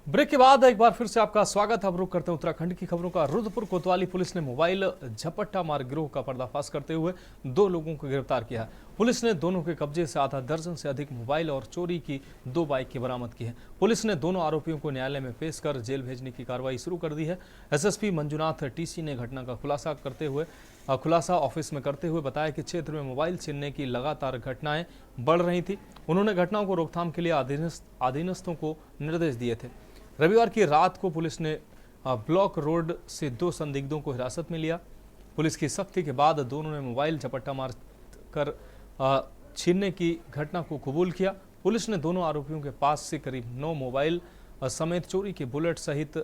Break के बाद एक बार फिर से आपका स्वागत है। अब रुक करते हैं उत्तराखंड की खबरों का। रुद्रपुर कोतवाली पुलिस ने मोबाइल झपट्टा मार गिरोह का पर्दाफाश करते हुए 2 लोगों को गिरफ्तार किया है। पुलिस ने दोनों के कब्जे से आधा दर्जन से अधिक मोबाइल और चोरी की 2 बाइक की बरामद की है। पुलिस ने दोनों आरोपियों को न्यायालय में पेश कर जेल भेजने की कार्रवाई शुरू कर दी है। एसएसपी मंजुनाथ टीसी ने घटना का खुलासा ऑफिस में करते हुए बताया कि क्षेत्र में मोबाइल छीनने की लगातार घटनाएं बढ़ रही थी। उन्होंने घटनाओं को रोकथाम के लिए अधीनस्थों को निर्देश दिए थे। रविवार की रात को पुलिस ने ब्लॉक रोड से 2 संदिग्धों को हिरासत में लिया। पुलिस की सख्ती के बाद दोनों ने मोबाइल झपट्टा मार कर छीनने की घटना को कबूल किया। पुलिस ने दोनों आरोपियों के पास से करीब 9 मोबाइल समेत चोरी के बुलेट सहित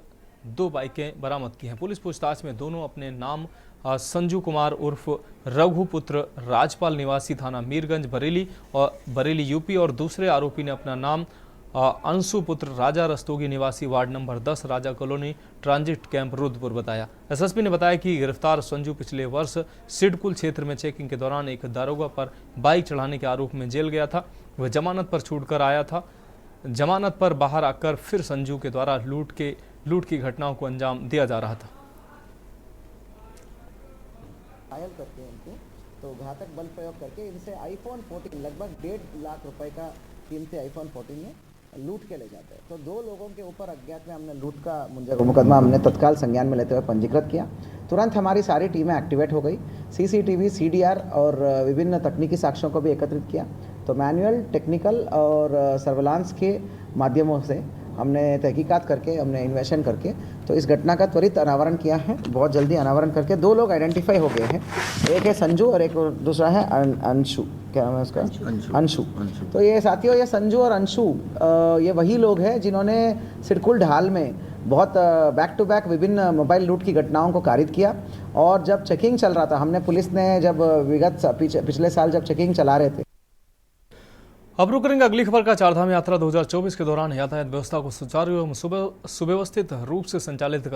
2 बाइकें बरामद की हैं। पुलिस पूछताछ में दोनों अपने नाम संजू कुमार उर्फ रघुपुत्र राजपाल निवासी थाना मीरगंज बरेली यूपी और दूसरे आरोपी ने अपना नाम अंशु पुत्र राजा रस्तोगी निवासी वार्ड नंबर 10 राजा कॉलोनी ट्रांजिट कैंप रुद्रपुर बताया। एसएसपी ने बताया कि गिरफ्तार संजू पिछले वर्ष सिडकुल क्षेत्र में चेकिंग के दौरान एक दारोगा पर बाइक चढ़ाने के आरोप में जेल गया था। वह जमानत पर छूटकर आया था। जमानत पर बाहर आकर फिर संजू के द्वारा लूट की घटनाओं को अंजाम दिया जा रहा था। घायल करके उनको तो घातक बल प्रयोग करके इनसे आईफोन 14 लगभग 1.5 लाख रुपए का कीमती आईफोन 14 में लूट के ले जाते हैं। तो 2 लोगों के ऊपर अज्ञात में हमने लूट का मुकदमा हमने तत्काल संज्ञान में लेते हुए पंजीकृत किया। तुरंत हमारी सारी टीमें एक्टिवेट हो गई। सीसीटीवी, सीडीआर और विभिन्न तकनीकी साक्ष्यों को भी एकत्रित किया। तो मैनुअल, टेक्निकल और सर्विलांस के माध्यमों से हमने तहकीकात करके, हमने इन्वेस्टिगेशन करके तो इस घटना का त्वरित अनावरण किया है। बहुत जल्दी अनावरण करके 2 लोग आइडेंटिफाई हो गए हैं। एक है संजू और एक दूसरा है अंशु। क्या नाम है उसका? अंशु। तो ये साथियों, ये संजू और अंशु ये वही लोग हैं जिन्होंने सिडकुल ढाल में बहुत बैक टू बैक विभिन्न मोबाइल लूट की घटनाओं को कारित किया। और जब चेकिंग चल रहा था, हमने पुलिस ने जब पिछले साल जब चेकिंग चला रहे थे। अब रुक करेंगे अगली खबर का। चारधाम यात्रा 2024 के दौरान यातायात व्यवस्था को सुचारू एवं सुव्यवस्थित रूप से संचालित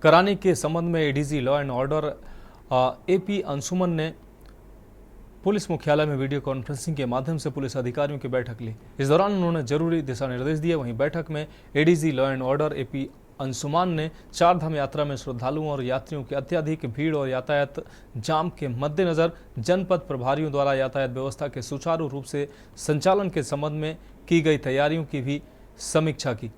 कराने के संबंध में ADG law and order AP Anshuman ने पुलिस मुख्यालय में वीडियो कॉन्फ्रेंसिंग के माध्यम से पुलिस अधिकारियों की बैठक ली। इस दौरान उन्होंने जरूरी दिशा निर्देश दिए। वहीं बैठक में ADG law and order AP Anshuman ने चारधाम यात्रा में श्रद्धालुओं और यात्रियों की अत्यधिक भीड़ और यातायात जाम के मद्देनजर जनपद प्रभारियों द्वारा यातायात व्यवस्था के सुचारू रूप से संचालन के संबंध में की गई तैयारियों की भी समीक्षा की।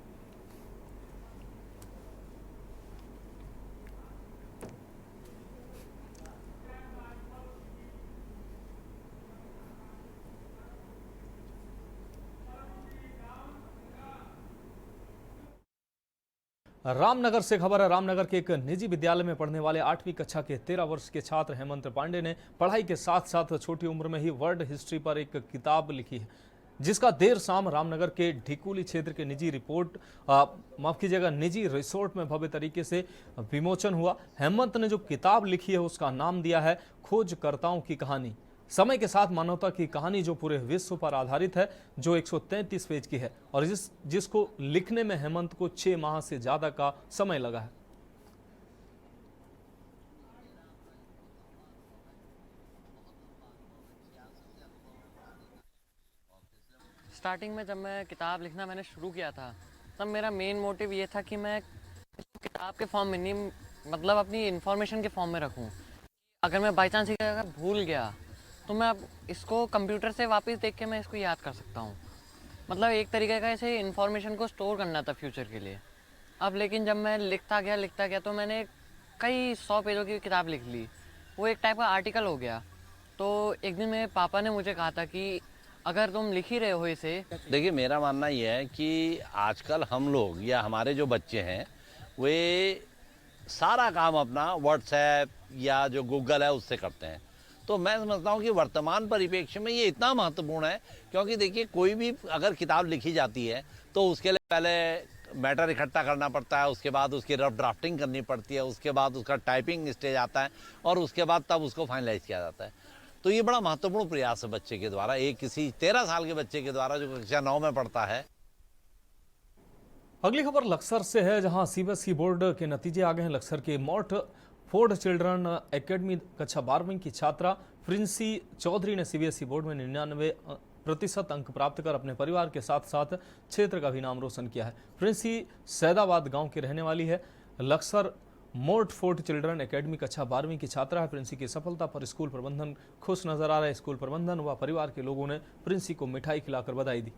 रामनगर से खबर है। रामनगर के एक निजी विद्यालय में पढ़ने वाले 8वीं कक्षा के 13 वर्ष के छात्र हेमंत पांडे ने पढ़ाई के साथ साथ छोटी उम्र में ही वर्ल्ड हिस्ट्री पर एक किताब लिखी है, जिसका देर शाम रामनगर के ढिकुली क्षेत्र के निजी रिसोर्ट में भव्य तरीके से विमोचन हुआ। हेमंत ने जो किताब लिखी है उसका नाम दिया है खोजकर्ताओं की कहानी। समय के साथ मानवता की कहानी जो पूरे विश्व पर आधारित है, जो 133 पेज की है और जिसको लिखने में हेमंत को 6 माह से ज्यादा का समय लगा है। स्टार्टिंग में जब मैं किताब लिखना मैंने शुरू किया था, तब मेरा मेन मोटिव ये था कि मैं किताब के फॉर्म में नहीं, मतलब अपनी इन्फॉर्मेशन के फॉर्म में रखूं। अगर मैं बाई चांस अगर भूल गया तो मैं अब इसको कंप्यूटर से वापस देख के मैं इसको याद कर सकता हूँ। मतलब एक तरीके का ऐसे इन्फॉर्मेशन को स्टोर करना था फ्यूचर के लिए। अब लेकिन जब मैं लिखता गया तो मैंने कई 100 पेजों की किताब लिख ली। वो एक टाइप का आर्टिकल हो गया। तो एक दिन मेरे पापा ने मुझे कहा था कि अगर तुम लिख ही रहे हो इसे। देखिए, मेरा मानना ये है कि आजकल हम लोग या हमारे जो बच्चे हैं वे सारा काम अपना व्हाट्सएप या जो गूगल है उससे करते हैं। तो मैं समझता हूँ कि वर्तमान परिप्रेक्ष्य में ये इतना महत्वपूर्ण है, क्योंकि देखिए कोई भी अगर किताब लिखी जाती है तो उसके लिए पहले मैटर इकट्ठा करना पड़ता है, उसके बाद उसकी रफ ड्राफ्टिंग करनी पड़ती है, उसके बाद उसका टाइपिंग स्टेज आता है और उसके बाद तब उसको फाइनलाइज किया जाता है। तो ये बड़ा महत्वपूर्ण प्रयास है बच्चे के द्वारा, एक किसी 13 साल के बच्चे के द्वारा जो कक्षा 9 में पढ़ता है। अगली खबर लक्सर से है, जहां सीबीएसई बोर्ड के नतीजे आ गए हैं। लक्सर के मॉर्ट फोर्ड चिल्ड्रन एकेडमी कक्षा 12वीं की छात्रा प्रिंसी चौधरी ने सीबीएसई बोर्ड में प्रतिशत अंक प्राप्त कर अपने परिवार के साथ साथ क्षेत्र का भी नाम रोशन किया है। प्रिंसी सैदाबाद गांव की रहने वाली है। लक्सर मोर्टफोर्ड चिल्ड्रन एकेडमी कक्षा 12वीं की छात्रा है। प्रिंसी की सफलता पर स्कूल प्रबंधन खुश नजर आ रहा है। स्कूल प्रबंधन व परिवार के लोगों ने प्रिंसी को मिठाई खिलाकर बधाई दी।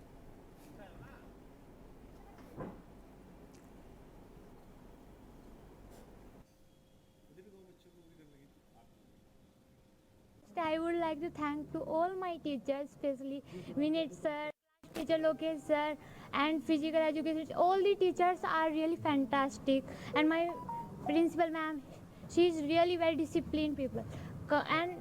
I would like to thank to all my teachers, especially Vinit sir, teacher Lokesh sir, and physical education. All the teachers are really fantastic, and my principal ma'am, she is really very disciplined people, and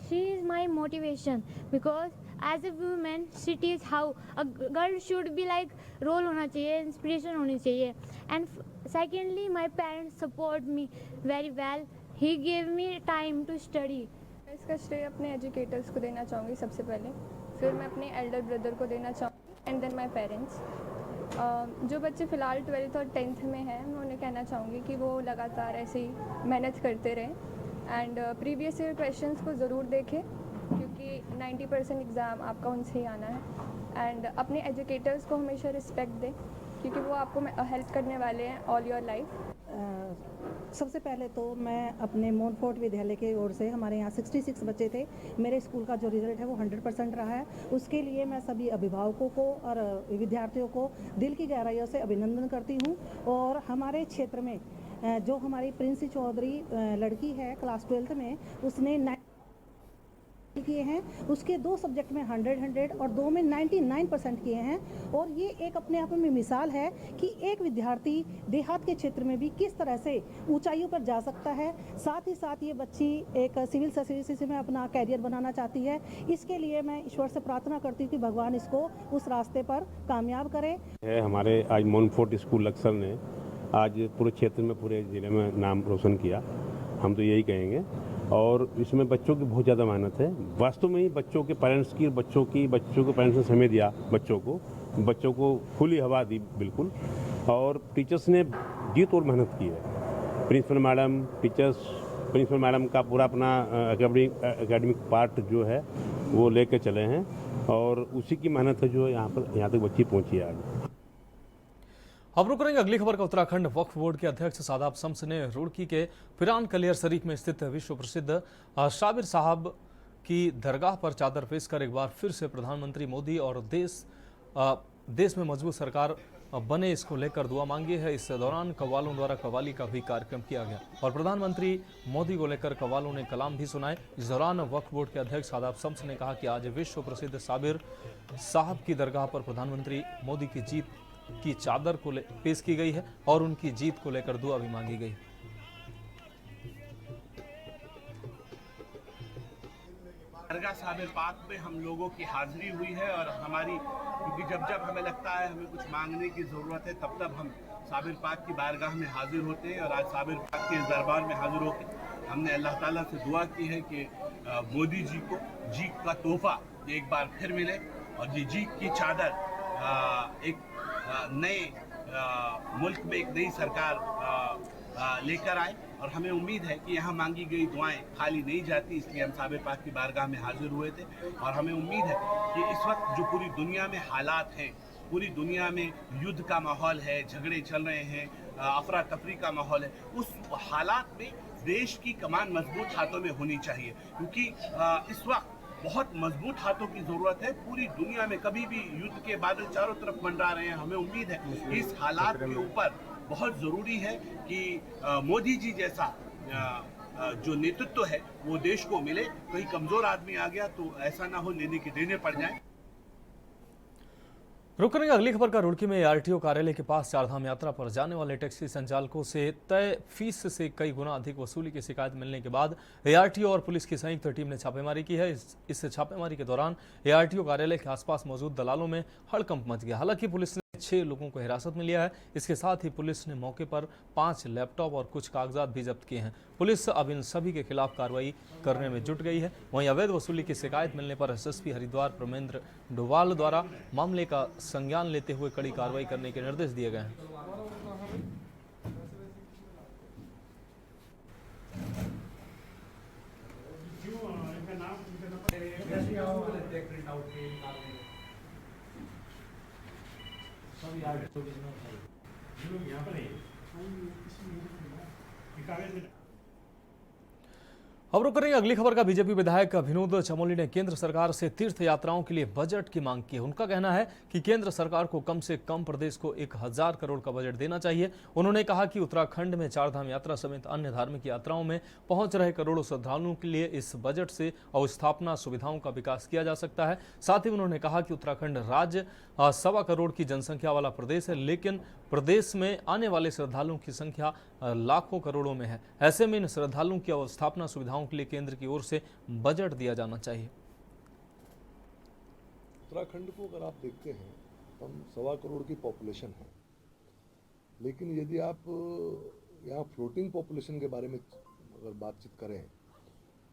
she is my motivation because as a woman she teaches how a girl should be like role होना चाहिए, inspiration होनी चाहिए, and secondly my parents support me very well. He gave me time to study. इसका श्रेय अपने educators को देना चाहूँगी सबसे पहले, फिर मैं अपने एल्डर ब्रदर को देना चाहूँगी एंड देन माय पेरेंट्स। जो बच्चे फ़िलहाल 12th और 10th में हैं मैं उन्हें कहना चाहूँगी कि वो लगातार ऐसे ही मेहनत करते रहें एंड प्रीवियस ईयर क्वेश्चंस को ज़रूर देखें क्योंकि 90% एग्ज़ाम आपका उनसे ही आना है एंड अपने एजुकेटर्स को हमेशा रिस्पेक्ट दें क्योंकि वो आपको हेल्प करने वाले हैं ऑल योर लाइफ। सबसे पहले तो मैं अपने मोर्टफोर्ड विद्यालय की ओर से, हमारे यहाँ 66 बच्चे थे, मेरे स्कूल का जो रिज़ल्ट है वो 100% रहा है। उसके लिए मैं सभी अभिभावकों को और विद्यार्थियों को दिल की गहराइयों से अभिनंदन करती हूँ। और हमारे क्षेत्र में जो हमारी प्रिंसी चौधरी लड़की है क्लास 12th में, उसने किए हैं, उसके 2 सब्जेक्ट में 100 और 2 में 99% किए हैं। और ये एक अपने आप में मिसाल है कि एक विद्यार्थी देहात के क्षेत्र में भी किस तरह से ऊंचाइयों पर जा सकता है। साथ ही साथ ये बच्ची एक सिविल सर्विसेज में अपना कैरियर बनाना चाहती है। इसके लिए मैं ईश्वर से प्रार्थना करती हूँ कि भगवान इसको उस रास्ते पर कामयाब करे। हमारे आज मोर्टफोर्ड स्कूल लक्सर ने आज पूरे क्षेत्र में, पूरे ज़िले में नाम रोशन किया, हम तो यही कहेंगे। और इसमें बच्चों की बहुत ज़्यादा मेहनत है। वास्तव में ही बच्चों के पेरेंट्स की, बच्चों के पेरेंट्स ने समय दिया, बच्चों को खुली हवा दी बिल्कुल। और टीचर्स ने जीत और मेहनत की है। प्रिंसिपल मैडम का पूरा अपना एकेडमिक पार्ट जो है वो लेके चले हैं और उसी की मेहनत है जो यहाँ तक बच्ची पहुँची है आज। अब रुक करेंगे अगली खबर का। उत्तराखंड वक्फ बोर्ड के अध्यक्ष सादाब शम्स ने रुड़की के पिरान कलियर शरीफ में स्थित विश्व प्रसिद्ध शाबिर साहब की दरगाह पर चादर पेश कर एक बार फिर से प्रधानमंत्री मोदी और देश में मजबूत सरकार बने इसको लेकर दुआ मांगी है। इस दौरान कव्वालों द्वारा कव्वाली का भी कार्यक्रम किया गया और प्रधानमंत्री मोदी को लेकर कव्वालों ने कलाम भी सुनाए। इस दौरान वक्फ बोर्ड के अध्यक्ष सादाब शम्स ने कहा कि आज विश्व प्रसिद्ध शाबिर साहब की दरगाह पर प्रधानमंत्री मोदी की जीत की चादर को पेश की गई है और उनकी जीत को लेकर दुआ भी मांगी गई। दरगाह साबिर पाक में हम लोगों की हाजिरी हुई है और हमारी, क्योंकि जब हमें लगता है हमें कुछ मांगने की ज़रूरत है तब हम साबिर पाक की बारगाह में हाजिर होते हैं। और आज साबिर पाक के इस दरबार में हाजिर होकर हमने अल्लाह ताला से दुआ की है कि मोदी जी को जीत का तोहफा एक बार फिर मिले और ये जीत की चादर एक नए मुल्क में एक नई सरकार लेकर आए। और हमें उम्मीद है कि यहाँ मांगी गई दुआएं खाली नहीं जाती, इसलिए हम साबिर पाक की बारगाह में हाजिर हुए थे। और हमें उम्मीद है कि इस वक्त जो पूरी दुनिया में हालात हैं, पूरी दुनिया में युद्ध का माहौल है, झगड़े चल रहे हैं, अफरा तफरी का माहौल है, उस हालात में देश की कमान मजबूत हाथों में होनी चाहिए क्योंकि इस वक्त बहुत मजबूत हाथों की ज़रूरत है। पूरी दुनिया में कभी भी युद्ध के बादल चारों तरफ मंडरा रहे हैं। हमें उम्मीद है कि इस हालात के ऊपर बहुत ज़रूरी है कि मोदी जी जैसा जो नेतृत्व है वो देश को मिले। कहीं कमज़ोर आदमी आ गया तो ऐसा ना हो लेने के देने पड़ जाए। रुक करेंगे अगली खबर का। रुड़की में आरटीओ कार्यालय के पास चारधाम यात्रा पर जाने वाले टैक्सी संचालकों से तय फीस से कई गुना अधिक वसूली की शिकायत मिलने के बाद एआरटीओ और पुलिस की संयुक्त टीम ने छापेमारी की है। इस छापेमारी के दौरान एआरटीओ कार्यालय के आसपास मौजूद दलालों में हड़कंप मच गया। हालांकि पुलिस ने 6 लोगों को हिरासत में लिया है। इसके साथ ही पुलिस ने मौके पर 5 लैपटॉप और कुछ कागजात भी जब्त किए हैं। पुलिस अब इन सभी के खिलाफ कार्रवाई करने में जुट गई है। वहीं अवैध वसूली की शिकायत मिलने पर एसएसपी हरिद्वार प्रमेंद्र डोवाल द्वारा मामले का संज्ञान लेते हुए कड़ी कार्रवाई करने के निर्देश दिए गए हैं। अब रुक करेंगे अगली खबर का। बीजेपी विधायक विनोद चमोली ने केंद्र सरकार से तीर्थ यात्राओं के लिए बजट की मांग की है। उनका कहना है कि केंद्र सरकार को कम से कम प्रदेश को 1000 करोड़ का बजट देना चाहिए। उन्होंने कहा कि उत्तराखंड में चारधाम यात्रा समेत अन्य धार्मिक यात्राओं में पहुंच रहे करोड़ों श्रद्धालुओं के लिए इस बजट से अवस्थापना सुविधाओं का विकास किया जा सकता है। साथ ही उन्होंने कहा कि उत्तराखंड राज्य 1.25 करोड़ की जनसंख्या वाला प्रदेश है, लेकिन प्रदेश में आने वाले श्रद्धालुओं की संख्या लाखों करोड़ों में है। ऐसे में इन श्रद्धालुओं की अवस्थापना सुविधाओं के लिए केंद्र की ओर से बजट दिया जाना चाहिए। उत्तराखंड को अगर आप देखते हैं, हम 1.25 करोड़ की पॉपुलेशन है, लेकिन यदि आप यहाँ फ्लोटिंग पॉपुलेशन के बारे में अगर बातचीत करें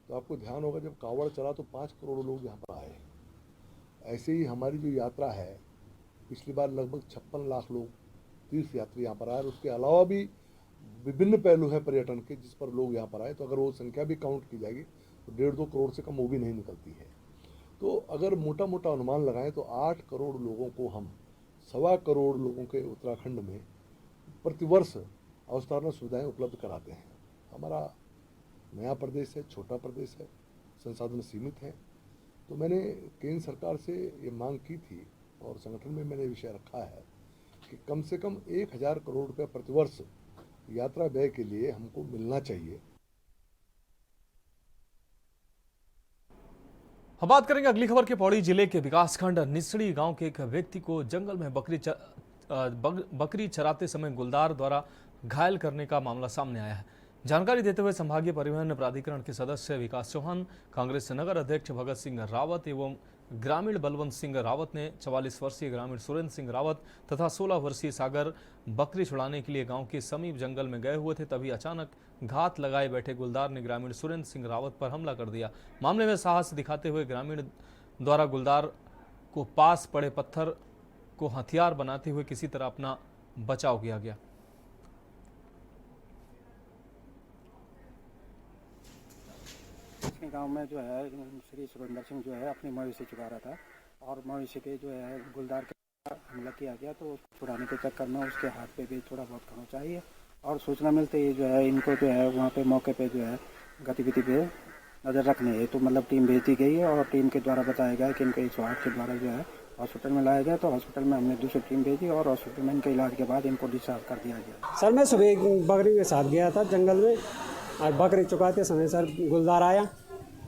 तो आपको ध्यान होगा जब कावड़ चला तो 5 करोड़ लोग यहाँ पर आए। ऐसे ही हमारी जो यात्रा है, पिछली बार लगभग 56 लाख लोग तीर्थ यात्री यहाँ पर आए, और उसके अलावा भी विभिन्न पहलू हैं पर्यटन के जिस पर लोग यहाँ पर आए। तो अगर वो संख्या भी काउंट की जाएगी तो 1.5-2 करोड़ से कम वो भी नहीं निकलती है। तो अगर मोटा मोटा अनुमान लगाएं तो 8 करोड़ लोगों को हम 1.25 करोड़ लोगों के उत्तराखंड में प्रतिवर्ष अवस्थापना सुविधाएं उपलब्ध कराते हैं। हमारा नया प्रदेश है, छोटा प्रदेश है, संसाधन सीमित हैं। तो मैंने केंद्र सरकार से ये मांग की थी और संगठन में मैंने विषय रखा है कि कम से कम 1000 करोड़ रुपये प्रतिवर्ष यात्रा व्यय के लिए हमको मिलना चाहिए। अब बात करेंगे अगली खबर के। पौड़ी जिले के विकासखंड निसड़ी गांव के एक व्यक्ति को जंगल में बकरी चराते समय गुलदार द्वारा घायल करने का मामला सामने आया है। जानकारी देते हुए संभागीय परिवहन प्राधिकरण के सदस्य विकास चौहान, कांग्रेस नगर अध्यक्ष भगत सिंह रावत एवं ग्रामीण बलवंत सिंह रावत ने 44 वर्षीय ग्रामीण सुरेंद्र सिंह रावत तथा 16 वर्षीय सागर बकरी छुड़ाने के लिए गांव के समीप जंगल में गए हुए थे। तभी अचानक घात लगाए बैठे गुलदार ने ग्रामीण सुरेंद्र सिंह रावत पर हमला कर दिया। मामले में साहस दिखाते हुए ग्रामीण द्वारा गुलदार को पास पड़े पत्थर को हथियार बनाते हुए किसी तरह अपना बचाव किया गया। गांव में जो है श्री सुरेंद्र सिंह जो है अपनी मवेशी चुका रहा था और मवेशी पे जो है गुलदार का हमला किया गया। तो उसको छुड़ाने के चक्कर में उसके हाथ पे भी थोड़ा बहुत खरोंच आई है और सूचना मिलते ही जो है इनको जो है वहाँ पे मौके पे जो है गतिविधि पे नज़र रखने है तो मतलब टीम भेज दी गई है और टीम के द्वारा बताया गया कि इनको 108 के द्वारा जो है हॉस्पिटल में लाया गया। तो हॉस्पिटल में हमने दूसरी टीम भेजी और हॉस्पिटल में इनके इलाज के बाद इनको डिस्चार्ज कर दिया गया। सर मैं सुबह बकरी के साथ गया था जंगल में और बकरी चुकाते समय सर गुलदार आया।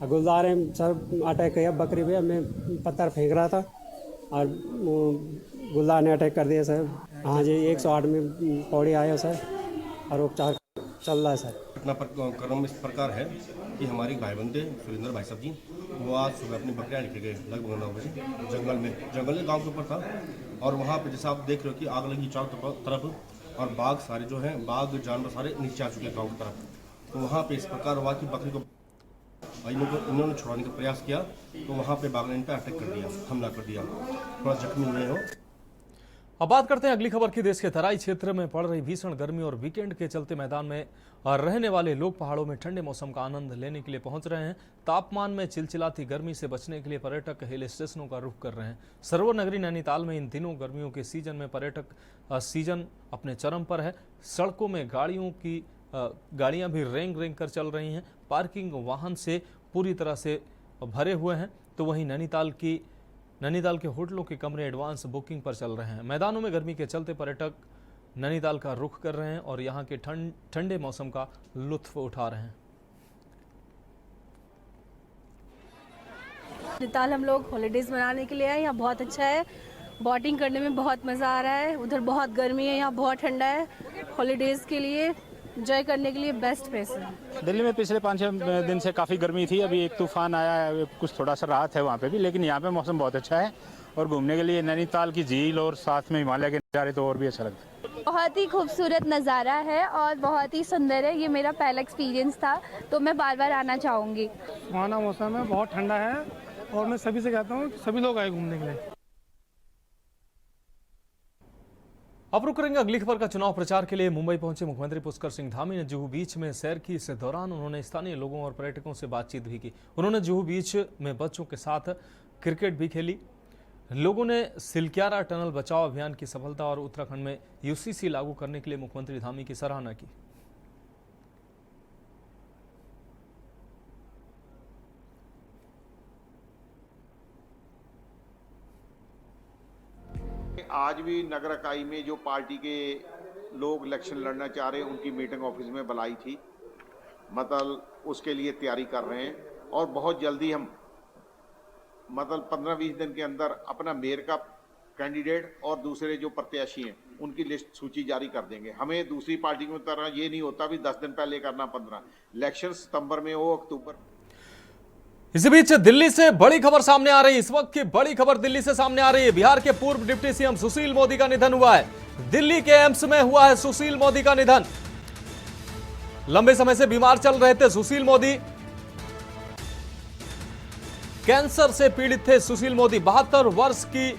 गुलदार सर अटैक किया बकरी पे। मैं पत्थर फेंक रहा था और गुलदार ने अटैक कर दिया सर। हाँ जी 108 में पौड़ी आया सर और उपचार चल रहा है सर। घटना क्रम इस प्रकार है कि हमारी भाई बंदे सुरेंद्र भाई साहब जी वो आज सुबह अपनी बकरियाँ लेके गए लगभग 9 बजे जंगल में गाँव के ऊपर था और वहाँ पे जैसा आप देख रहे हो कि आग लगी चारों तरफ और बाघ सारे जो हैं बाघ जानवर सारे नीचे आ चुके हैं गाँव की तरफ। तो वहाँ पे इस प्रकार हुआ कि बकरी को इन्होंने छुड़ाने का प्रयास किया तो वहाँ पे बाघ ने इन पर अटैक कर दिया, हमला कर दिया, थोड़ा जख्मी हुए हो। अब बात करते हैं अगली खबर की। देश के तराई क्षेत्र में पड़ रही भीषण गर्मी और वीकेंड के चलते मैदान में रहने वाले लोग पहाड़ों में ठंडे मौसम का आनंद लेने के लिए पहुंच रहे हैं। तापमान में चिलचिलाती गर्मी से बचने के लिए पर्यटक हिल स्टेशनों का रुख कर रहे हैं। सरोवर नगरी नैनीताल में इन दिनों गर्मियों के सीजन में पर्यटक सीजन अपने चरम पर है। सड़कों में गाड़ियां भी रेंग रेंग कर चल रही हैं। पार्किंग वाहन से पूरी तरह से भरे हुए हैं। तो वहीं नैनीताल के होटलों के कमरे एडवांस बुकिंग पर चल रहे हैं। मैदानों में गर्मी के चलते पर्यटक नैनीताल का रुख कर रहे हैं और यहां के ठंडे मौसम का लुत्फ उठा रहे हैं। नैनीताल हम लोग हॉलीडेज मनाने के लिए आए। यहाँ बहुत अच्छा है, बोटिंग करने में बहुत मज़ा आ रहा है। उधर बहुत गर्मी है, यहाँ बहुत ठंडा है। हॉलीडेज के लिए एंजॉय करने के लिए बेस्ट प्लेस है। दिल्ली में पिछले 5-6 दिन से काफ़ी गर्मी थी। अभी एक तूफान आया है, कुछ थोड़ा सा राहत है वहाँ पे भी, लेकिन यहाँ पे मौसम बहुत अच्छा है और घूमने के लिए नैनीताल की झील और साथ में हिमालय के नज़ारे तो और भी अच्छा लगता है। बहुत ही खूबसूरत नज़ारा है और बहुत ही सुंदर है। ये मेरा पहला एक्सपीरियंस था तो मैं बार बार आना चाहूँगी। सुहाना मौसम है, बहुत ठंडा है और मैं सभी से कहता हूँ सभी लोग आए घूमने के लिए। अब रुक करेंगे अगली खबर का। चुनाव प्रचार के लिए मुंबई पहुंचे मुख्यमंत्री पुष्कर सिंह धामी ने जुहू बीच में सैर की। इस दौरान उन्होंने स्थानीय लोगों और पर्यटकों से बातचीत भी की। उन्होंने जुहू बीच में बच्चों के साथ क्रिकेट भी खेली। लोगों ने सिलक्यारा टनल बचाओ अभियान की सफलता और उत्तराखंड में यूसीसी लागू करने के लिए मुख्यमंत्री धामी की सराहना की। आज भी नगर इकाई में जो पार्टी के लोग इलेक्शन लड़ना चाह रहे हैं उनकी मीटिंग ऑफिस में बुलाई थी, मतलब उसके लिए तैयारी कर रहे हैं और बहुत जल्दी हम मतलब 15-20 दिन के अंदर अपना मेयर का कैंडिडेट और दूसरे जो प्रत्याशी हैं उनकी लिस्ट सूची जारी कर देंगे। हमें दूसरी पार्टी की तरह ये नहीं होता भी 10 दिन पहले करना 15, इलेक्शन सितंबर में हो, अक्टूबर। इसी बीच दिल्ली से बड़ी खबर सामने आ रही है। इस वक्त की बड़ी खबर दिल्ली से सामने आ रही है। बिहार के पूर्व डिप्टी सीएम सुशील मोदी का निधन हुआ है। दिल्ली के एम्स में हुआ है सुशील मोदी का निधन। लंबे समय से बीमार चल रहे थे सुशील मोदी, कैंसर से पीड़ित थे सुशील मोदी। 72 वर्ष की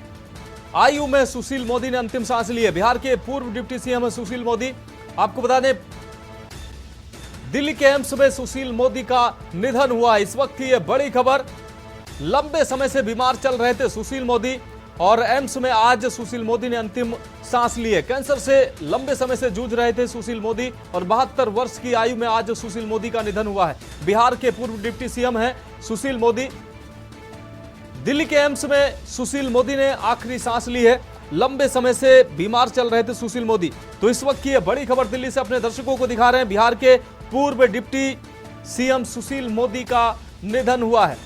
आयु में सुशील मोदी ने अंतिम सांस ली है। बिहार के पूर्व डिप्टी सीएम है सुशील मोदी। आपको बता दें दिल्ली के एम्स में सुशील मोदी का निधन हुआ। इस वक्त की यह बड़ी खबर। लंबे समय से बीमार चल रहे थे सुशील मोदी और एम्स में आज सुशील मोदी ने अंतिम सांस ली है। कैंसर से लंबे समय से जूझ रहे थे सुशील मोदी और 72 वर्ष की आयु में आज सुशील मोदी का निधन हुआ है। बिहार के पूर्व डिप्टी सीएम हैं सुशील मोदी। दिल्ली के एम्स में सुशील मोदी ने आखिरी सांस ली है। लंबे समय से बीमार चल रहे थे सुशील मोदी। तो इस वक्त की यह बड़ी खबर दिल्ली से अपने दर्शकों को दिखा रहे हैं। बिहार के पूर्व डिप्टी सीएम सुशील मोदी का निधन हुआ है।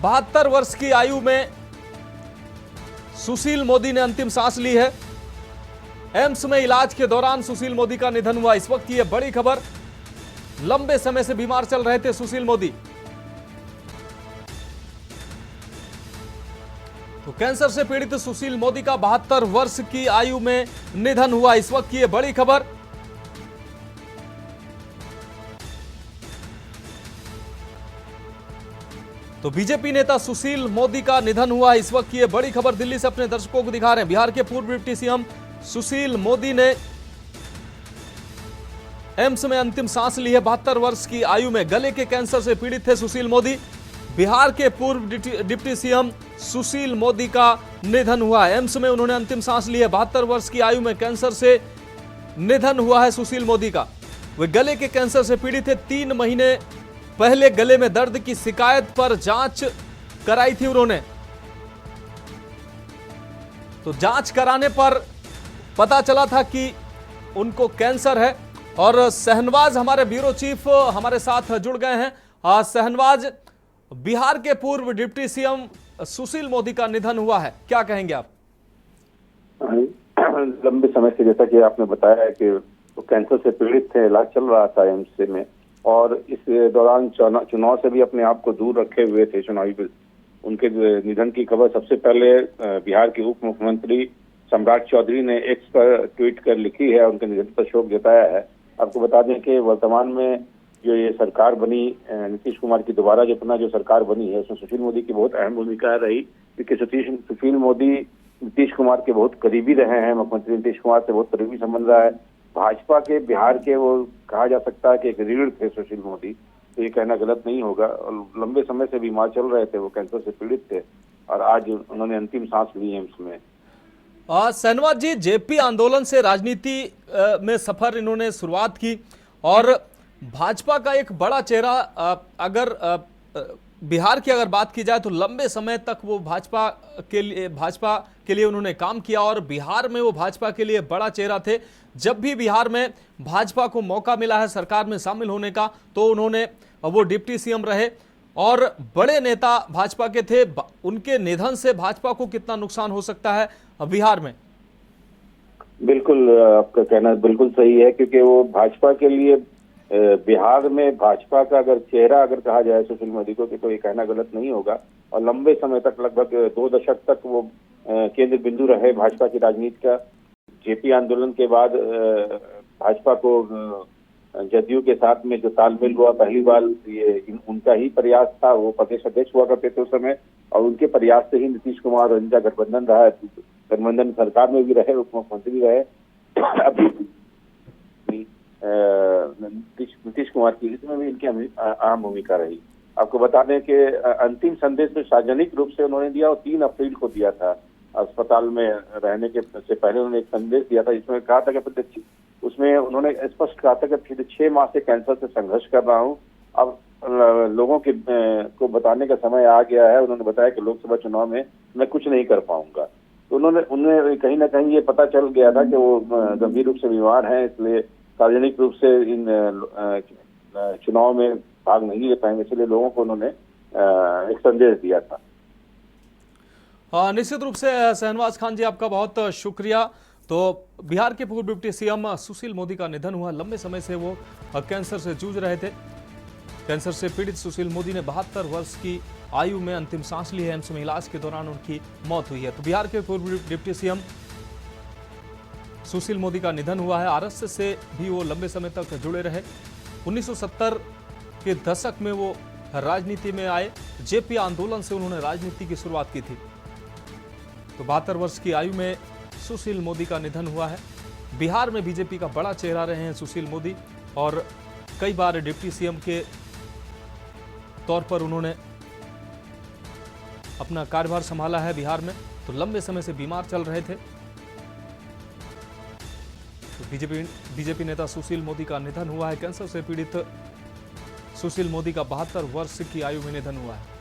72 वर्ष की आयु में सुशील मोदी ने अंतिम सांस ली है। एम्स में इलाज के दौरान सुशील मोदी का निधन हुआ। इस वक्त की यह बड़ी खबर। लंबे समय से बीमार चल रहे थे सुशील मोदी। तो कैंसर से पीड़ित सुशील मोदी का 72 वर्ष की आयु में निधन हुआ। इस वक्त की यह बड़ी खबर। तो बीजेपी नेता सुशील मोदी का निधन हुआ। इस वक्त की यह बड़ी खबर दिल्ली से अपने दर्शकों को दिखा रहे हैं। बिहार के पूर्व डिप्टी सीएम सुशील मोदी ने एम्स में अंतिम सांस ली है। 72 वर्ष की आयु में गले के कैंसर से पीड़ित थे सुशील मोदी। बिहार के पूर्व डिप्टी सीएम सुशील मोदी का निधन हुआ है। एम्स में उन्होंने अंतिम सांस ली है। 72 वर्ष की आयु में कैंसर से निधन हुआ है सुशील मोदी का। वे गले के कैंसर से पीड़ित थे। 3 महीने पहले गले में दर्द की शिकायत पर जांच कराई थी उन्होंने। तो जांच कराने पर पता चला था कि उनको कैंसर है। और शहनवाज हमारे ब्यूरो चीफ हमारे साथ जुड़ गए हैं। शहनवाज, बिहार के पूर्व डिप्टी सीएम सुशील मोदी का निधन हुआ है, क्या कहेंगे आप? लंबे समय से, जैसा कि आपने बताया है कि वो कैंसर से पीड़ित थे, इलाज चल रहा था एम्स में और इस दौरान चुनाव से भी अपने आप को दूर रखे हुए थे। चुनावी उनके निधन की खबर सबसे पहले बिहार के उप मुख्यमंत्री सम्राट चौधरी ने एक्स पर ट्वीट कर लिखी है, उनके निधन पर शोक जताया है। आपको बता दें कि वर्तमान में जो ये सरकार बनी नीतीश कुमार की दोबारा जो सरकार बनी है उसमें सुशील मोदी की बहुत अहम भूमिका रही, क्योंकि सुशील मोदी नीतीश कुमार के बहुत करीबी रहे हैं। मुख्यमंत्री नीतीश कुमार से बहुत करीबी संबंध रहा है। भाजपा के बिहार के वो कहा जा सकता है कि एक रीढ़ थे सुशील मोदी, तो ये कहना गलत नहीं होगा। और लंबे समय से बीमार चल रहे थे, वो कैंसर से पीड़ित थे और आज उन्होंने अंतिम सांस ली एम्स में। शहनवाज जी, जेपी आंदोलन से राजनीति में सफर इन्होंने शुरुआत की और भाजपा का एक बड़ा चेहरा, अगर बिहार की अगर बात की जाए तो लंबे समय तक वो भाजपा के लिए उन्होंने काम किया और बिहार में वो भाजपा के लिए बड़ा चेहरा थे। जब भी बिहार में भाजपा को मौका मिला है सरकार में शामिल होने का तो उन्होंने वो डिप्टी सीएम रहे और बड़े नेता भाजपा के थे। उनके निधन से भाजपा को कितना नुकसान हो सकता है बिहार में? बिल्कुल, आपका कहना बिल्कुल सही है, क्योंकि वो भाजपा के लिए बिहार में भाजपा का अगर चेहरा अगर कहा जाए सुशील मोदी को, तो ये कहना गलत नहीं होगा। और लंबे समय तक, लगभग 2 दशक तक वो केंद्र बिंदु रहे भाजपा की राजनीति का। जेपी आंदोलन के बाद भाजपा को जदयू के साथ में जो तालमेल हुआ, पहली बार ये उनका ही प्रयास था। वो प्रदेश अध्यक्ष हुआ करते थे उस समय और उनके प्रयास से ही नीतीश कुमार और इनका गठबंधन रहा। गठबंधन सरकार में भी रहे, उप मुख्यमंत्री भी रहे। अभी नीतीश कुमार की इसमें भी इनकी अहम भूमिका रही। आपको बता दें कि अंतिम संदेश में सार्वजनिक रूप से उन्होंने दिया और 3 अप्रैल को दिया था। अस्पताल में रहने के से पहले उन्होंने एक संदेश दिया था, जिसमें कहा था कि उसमें उन्होंने स्पष्ट कहा था कि पिछले 6 माह से कैंसर से संघर्ष कर रहा हूँ, अब लोगों के को बताने का समय आ गया है। उन्होंने बताया कि लोकसभा चुनाव में मैं कुछ नहीं कर पाऊंगा। तो उन्हें कहीं ना कहीं ये पता चल गया था कि वो गंभीर रूप से बीमार हैं, इसलिए सार्वजनिक रूप से इन चुनाव में भाग नहीं ले पाएंगे, इसलिए लोगों को उन्होंने एक संदेश दिया था। निश्चित रूप से शहनवाज खान जी, आपका बहुत शुक्रिया। तो बिहार के पूर्व डिप्टी सीएम सुशील मोदी का निधन हुआ। लंबे समय से वो कैंसर से जूझ रहे थे। कैंसर से पीड़ित सुशील मोदी ने 72 वर्ष की आयु में अंतिम सांस ली है। एम्स में इलाज के दौरान उनकी मौत हुई है। तो बिहार के पूर्व डिप्टी सीएम सुशील मोदी का निधन हुआ है। आरएसएस से भी वो लंबे समय तक जुड़े रहे। 1970 के दशक में वो राजनीति में आए। जेपी आंदोलन से उन्होंने राजनीति की शुरुआत की थी। तो 72 वर्ष की आयु में सुशील मोदी का निधन हुआ है। बिहार में बीजेपी का बड़ा चेहरा रहे हैं सुशील मोदी, और कई बार डिप्टी सीएम के तौर पर उन्होंने अपना कार्यभार संभाला है बिहार में। तो लंबे समय से बीमार चल रहे थे। तो बीजेपी नेता सुशील मोदी का निधन हुआ है। कैंसर से पीड़ित सुशील मोदी का 72 वर्ष की आयु में निधन हुआ है।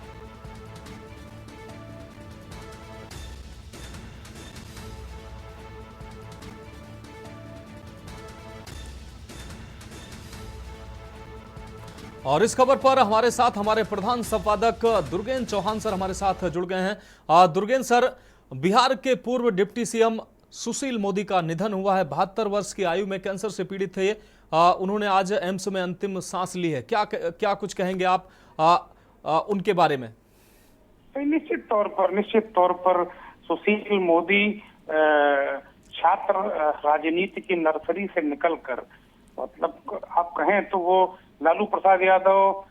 और इस खबर पर हमारे साथ हमारे प्रधान संपादक दुर्गेन चौहान सर हमारे साथ जुड़ गए हैं। दुर्गेन सर, बिहार के पूर्व डिप्टी सीएम सुशील मोदी का निधन हुआ है। 72 वर्ष की आयु में कैंसर से पीड़ित थे। उन्होंने आज एम्स में अंतिम सांस ली है। क्या कुछ कहेंगे आप उनके बारे में? निश्चित तौर पर सुशील मोदी छात्र राजनीति की नर्सरी से निकलकर, मतलब आप कहें तो वो लालू प्रसाद यादव,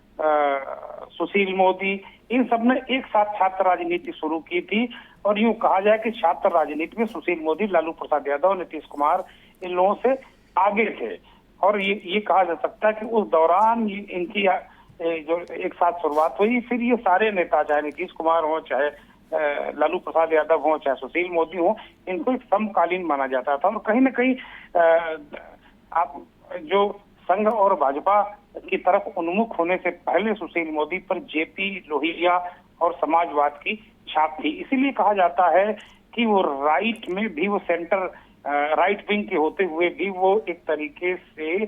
सुशील मोदी, इन सब ने एक साथ छात्र राजनीति शुरू की थी। और यूं कहा जाए कि छात्र राजनीति में सुशील मोदी, लालू प्रसाद यादव, नीतीश कुमार इन लोगों से आगे थे। और ये कहा जा सकता है कि उस दौरान इनकी जो एक साथ शुरुआत हुई, फिर ये सारे नेता, चाहे नीतीश कुमार हो, चाहे लालू प्रसाद यादव हो, चाहे सुशील मोदी हो, इनको एक समकालीन माना जाता था। और कहीं ना कहीं आप जो संघ और भाजपा की तरफ उन्मुख होने से पहले सुशील मोदी पर जेपी, लोहिया और समाजवाद की छाप थी। इसीलिए कहा जाता है कि वो राइट में भी, वो सेंटर राइट विंग के होते हुए भी वो एक तरीके से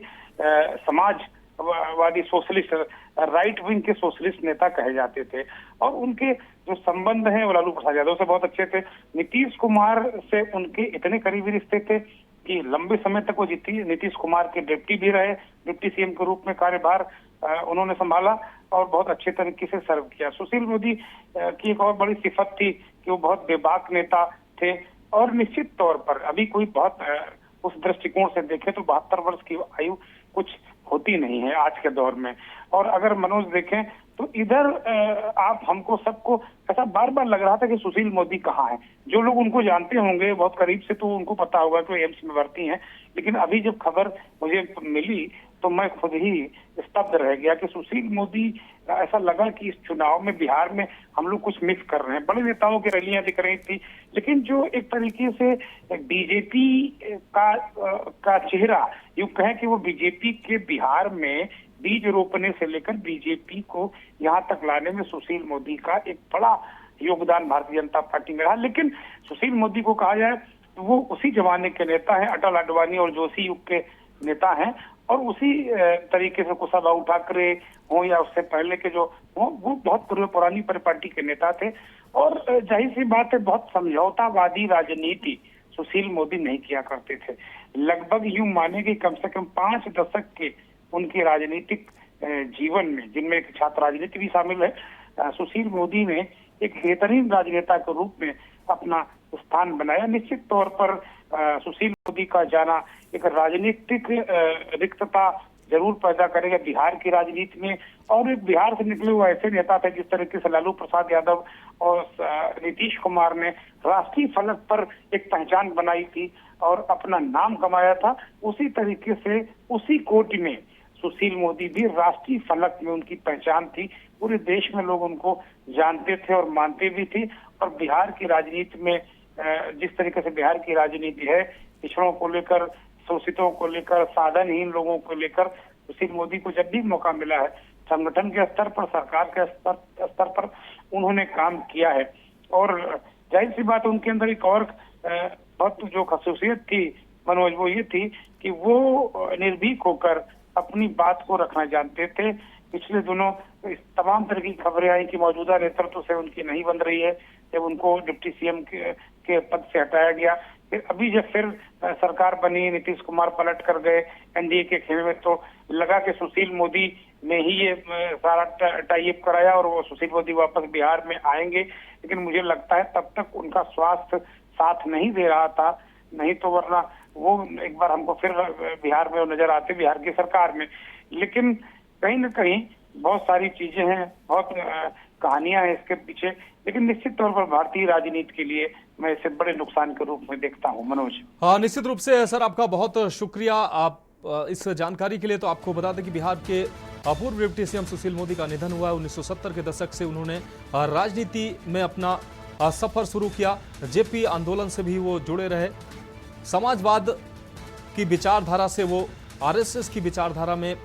समाजवादी सोशलिस्ट, राइट विंग के सोशलिस्ट नेता कहे जाते थे। और उनके जो संबंध हैं वो लालू प्रसाद यादव से बहुत अच्छे थे। नीतीश कुमार से उनके इतने करीबी रिश्ते थे कि लंबे समय तक वो नीतीश कुमार के डिप्टी भी रहे। डिप्टी सीएम के रूप में कार्यभार उन्होंने संभाला और बहुत अच्छे तरीके से सर्व किया। सुशील मोदी की एक और बड़ी सिफत थी कि वो बहुत बेबाक नेता थे। और निश्चित तौर पर अभी कोई बहुत उस दृष्टिकोण से देखे तो 72 वर्ष की आयु कुछ होती नहीं है आज के दौर में। और अगर मनोज देखें तो इधर आप हमको सबको ऐसा बार बार लग रहा था कि सुशील मोदी कहाँ है। जो लोग उनको जानते होंगे बहुत करीब से तो उनको पता होगा कि एम्स में भर्ती हैं। लेकिन अभी जब खबर मुझे मिली तो मैं खुद ही स्तब्ध रह गया कि सुशील मोदी, ऐसा लगा कि इस चुनाव में बिहार में हम लोग कुछ मिस कर रहे हैं। बड़े नेताओं की रैलियां दिख रही थी, लेकिन जो एक तरीके से बीजेपी का चेहरा, यूं कहें कि वो बीजेपी के बिहार में बीज रोपने से लेकर बीजेपी को यहाँ तक लाने में सुशील मोदी का एक बड़ा योगदान भारतीय जनता पार्टी में रहा। लेकिन सुशील मोदी को कहा जाए तो वो उसी जमाने के नेता हैं, अटल, आडवाणी और जोशी युग के नेता हैं। और उसी तरीके से कुशाभाऊ ठाकरे हो या उससे पहले के जो हो, वो बहुत पुरानी पार्टी के नेता थे। और जाहिर सी बात है, बहुत समझौतावादी राजनीति सुशील मोदी नहीं किया करते थे। लगभग यूं माने कि कम से कम 5 दशक के उनके राजनीतिक जीवन में, जिनमें छात्र राजनीति भी शामिल है, सुशील मोदी ने एक बेहतरीन राजनेता के रूप में अपना स्थान बनाया। निश्चित तौर पर सुशील मोदी का जाना एक राजनीतिक रिक्तता जरूर पैदा करेगा बिहार की राजनीति में। और एक बिहार से निकले हुए ऐसे नेता थे जिस तरीके से लालू प्रसाद यादव और नीतीश कुमार ने राष्ट्रीय फलक पर एक पहचान बनाई थी और अपना नाम कमाया था, उसी तरीके से उसी कोटि में सुशील मोदी भी राष्ट्रीय फलक में उनकी पहचान थी। पूरे देश में लोग उनको जानते थे और मानते भी थे। और बिहार की राजनीति में जिस तरीके से बिहार की राजनीति है, पिछड़ों को लेकर, शोषितों को लेकर, साधनहीन लोगों को लेकर, सुशील मोदी को जब भी मौका मिला है संगठन के स्तर पर, सरकार के स्तर पर उन्होंने काम किया है। और जाहिर सी बात उनके अंदर एक और बहुत जो खसूसियत थी मनोज, वो ये थी कि वो निर्भीक होकर अपनी बात को रखना जानते थे। पिछले दिनों इस तमाम तरह की खबरें आई कि मौजूदा नेतृत्व से उनकी नहीं बन रही है, जब उनको डिप्टी सीएम के पद से हटाया गया। फिर अभी जब फिर सरकार बनी, नीतीश कुमार पलट कर गए एनडीए के खेमे में, तो लगा कि सुशील मोदी ने ही ये सारा टाई अप कराया और वो सुशील मोदी वापस बिहार में आएंगे। लेकिन मुझे लगता है तब तक उनका स्वास्थ्य साथ नहीं दे रहा था, नहीं तो वरना वो एक बार हमको फिर बिहार में नजर आते, बिहार की सरकार में। लेकिन कहीं न कहीं बहुत सारी चीजें हैं, बहुत कहानियां हैं इसके पीछे, लेकिन निश्चित तौर पर भारतीय राजनीति के लिए मैं इसे बड़े नुकसान के रूप में देखता हूं। मनोज। हाँ, निश्चित रूप से सर, आपका बहुत शुक्रिया आप इस जानकारी के लिए। तो आपको बता दें कि बिहार के पूर्व डिप्टी सीएम सुशील मोदी का निधन हुआ है। 1970 के दशक से उन्होंने राजनीति में अपना सफर शुरू किया। जेपी आंदोलन से भी वो जुड़े रहे। समाजवाद की विचारधारा से वो आरएसएस की विचारधारा में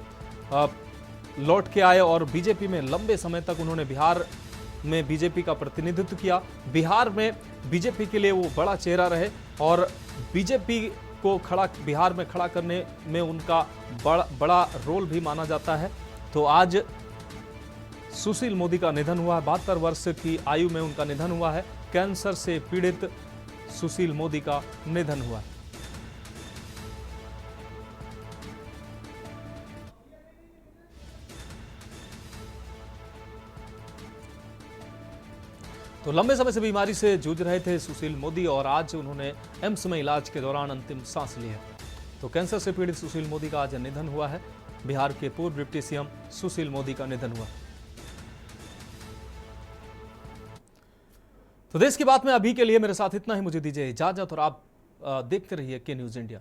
लौट के आए और बीजेपी में लंबे समय तक उन्होंने बिहार में बीजेपी का प्रतिनिधित्व किया। बिहार में बीजेपी के लिए वो बड़ा चेहरा रहे और बीजेपी को बिहार में खड़ा करने में उनका बड़ा रोल भी माना जाता है। तो आज सुशील मोदी का निधन हुआ है। 72 वर्ष की आयु में उनका निधन हुआ है। कैंसर से पीड़ित सुशील मोदी का निधन हुआ है। तो लंबे समय से बीमारी से जूझ रहे थे सुशील मोदी और आज उन्होंने एम्स में इलाज के दौरान अंतिम सांस ली है। तो कैंसर से पीड़ित सुशील मोदी का आज निधन हुआ है। बिहार के पूर्व डिप्टी सीएम सुशील मोदी का निधन हुआ। तो देश की बात में अभी के लिए मेरे साथ इतना ही। मुझे दीजिए इजाजत और आप देखते रहिए के न्यूज़ इंडिया।